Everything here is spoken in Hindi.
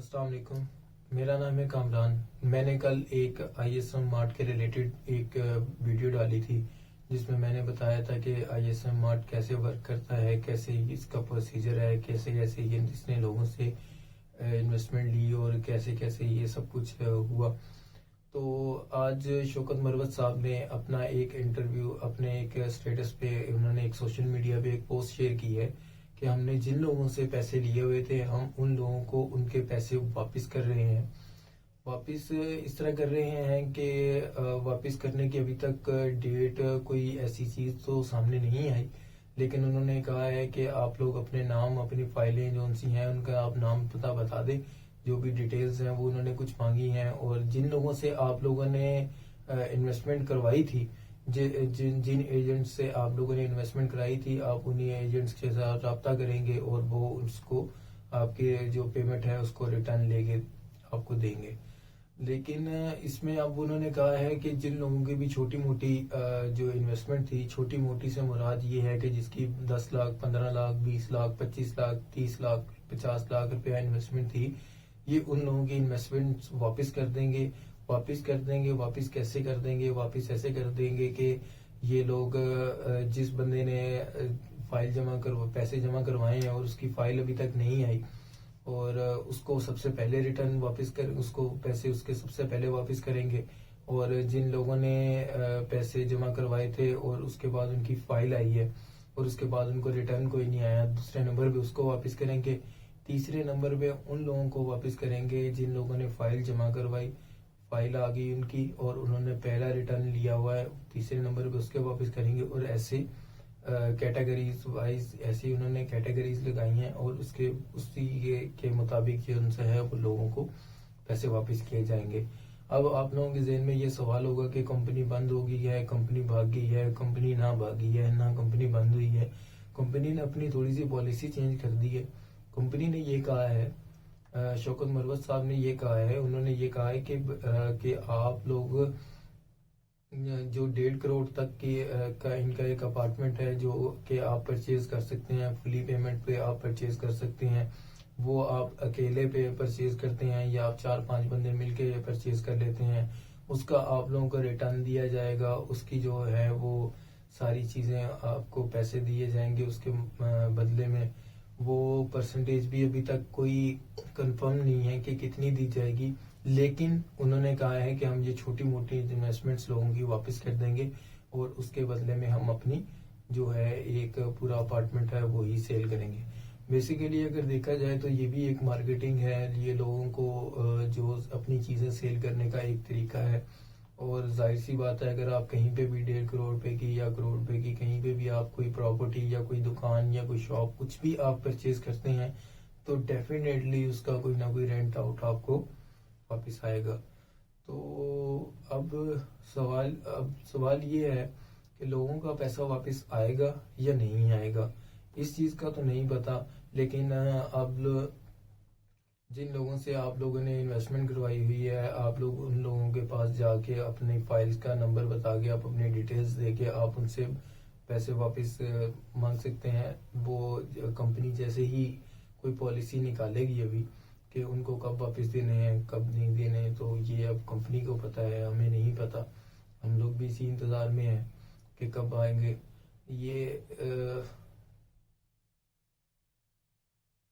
अस्सलाम वालेकुम। मेरा नाम है कामरान। मैंने कल एक आईएसएम मार्ट के रिलेटेड एक वीडियो डाली थी जिसमें मैंने बताया था कि आईएसएम मार्ट कैसे वर्क करता है, कैसे इसका प्रोसीजर है, कैसे कैसे ये इसने लोगों से इन्वेस्टमेंट ली और कैसे कैसे ये सब कुछ हुआ। तो आज शौकत मरवत साहब ने अपना एक इंटरव्यू अपने एक स्टेटस पे, उन्होंने एक सोशल मीडिया पे एक पोस्ट शेयर की है कि हमने जिन लोगों से पैसे लिए हुए थे हम उन लोगों को उनके पैसे वापस कर रहे हैं। वापस इस तरह कर रहे हैं कि वापस करने की अभी तक डेट कोई ऐसी चीज तो सामने नहीं आई, लेकिन उन्होंने कहा है कि आप लोग अपने नाम, अपनी फाइलें जो सी हैं उनका आप नाम पता बता दें, जो भी डिटेल्स हैं वो उन्होंने कुछ मांगी हैं। और जिन लोगों से आप लोगों ने इन्वेस्टमेंट करवाई थी, जिन एजेंट से आप लोगों ने इन्वेस्टमेंट कराई थी, आप उन्हीं एजेंट्स के साथ रब्ता करेंगे और वो उसको आपके जो पेमेंट है उसको रिटर्न लेके आपको देंगे। लेकिन इसमें अब उन्होंने कहा है कि जिन लोगों की भी छोटी मोटी जो इन्वेस्टमेंट थी, छोटी मोटी से मुराद ये है कि जिसकी 10 लाख, 15 लाख, 20 लाख, 25 लाख, 30 लाख, 50 लाख रुपया इन्वेस्टमेंट थी, ये उन लोगों की इन्वेस्टमेंट वापस कर देंगे। वापस कैसे कर देंगे? वापस ऐसे कर देंगे कि ये लोग जिस बंदे ने फाइल जमा कर पैसे जमा करवाए हैं और उसकी फाइल अभी तक नहीं आई, और उसको सबसे पहले रिटर्न वापस कर, उसको पैसे उसके सबसे पहले वापस करेंगे। और जिन लोगों ने पैसे जमा करवाए थे और उसके बाद उनकी फाइल आई है और उसके बाद उनको रिटर्न कोई नहीं आया, दूसरे नंबर पे उसको वापस करेंगे। तीसरे नंबर पे उन लोगों को वापस करेंगे जिन लोगों ने फाइल जमा करवाई, फाइल आ गई उनकी और उन्होंने पहला रिटर्न लिया हुआ है, तीसरे नंबर पे उसके वापस करेंगे। और ऐसे कैटेगरीज वाइज ऐसी उन्होंने कैटेगरीज लगाई हैं और उसके उसी के मुताबिक जो उनसे है वो लोगों को पैसे वापस किए जाएंगे। अब आप लोगों के जहन में ये सवाल होगा कि कंपनी बंद हो गई है, कंपनी भाग गई है। कंपनी ना भागी है, ना कंपनी बंद हुई है। कंपनी ने अपनी थोड़ी सी पॉलिसी चेंज कर दी है। कंपनी ने ये कहा है, शौकत मरवत साहब ने ये कहा है, उन्होंने ये कहा है कि आप लोग जो 1.5 करोड़ तक की का इनका एक अपार्टमेंट है जो कि आप परचेज कर सकते हैं, फुली पेमेंट पे आप परचेज कर सकते हैं। वो आप अकेले पे परचेज करते हैं या आप 4-5 बंदे मिलके परचेज कर लेते हैं, उसका आप लोगों को रिटर्न दिया जाएगा। उसकी जो है वो सारी चीजें आपको पैसे दिए जाएंगे उसके बदले में। वो परसेंटेज भी अभी तक कोई कंफर्म नहीं है कि कितनी दी जाएगी, लेकिन उन्होंने कहा है कि हम ये छोटी मोटी इन्वेस्टमेंट्स लोगों की वापस कर देंगे और उसके बदले में हम अपनी जो है एक पूरा अपार्टमेंट है वो ही सेल करेंगे। बेसिकली अगर देखा जाए तो ये भी एक मार्केटिंग है, ये लोगों को जो अपनी चीजें सेल करने का एक तरीका है। और जाहिर सी बात है, अगर आप कहीं पे भी 1.5 करोड़ रुपए की या करोड़ रुपए की कहीं पे भी आप कोई प्रॉपर्टी या कोई दुकान या कोई शॉप कुछ भी आप परचेज करते हैं तो डेफिनेटली उसका कोई ना कोई रेंट आउट आपको वापस आएगा। तो अब सवाल ये है कि लोगों का पैसा वापस आएगा या नहीं आएगा, इस चीज का तो नहीं पता। लेकिन अब जिन लोगों से आप लोगों ने इन्वेस्टमेंट करवाई हुई है, आप लोग उन लोगों के पास जाके अपनी फाइल्स का नंबर बता के आप अपनी डिटेल्स देके आप उनसे पैसे वापस मांग सकते हैं। वो कंपनी जैसे ही कोई पॉलिसी निकालेगी अभी कि उनको कब वापस देने हैं कब नहीं देने, तो ये अब कंपनी को पता है, हमें नहीं पता। हम लोग भी इसी इंतजार में हैं कि कब आएंगे। ये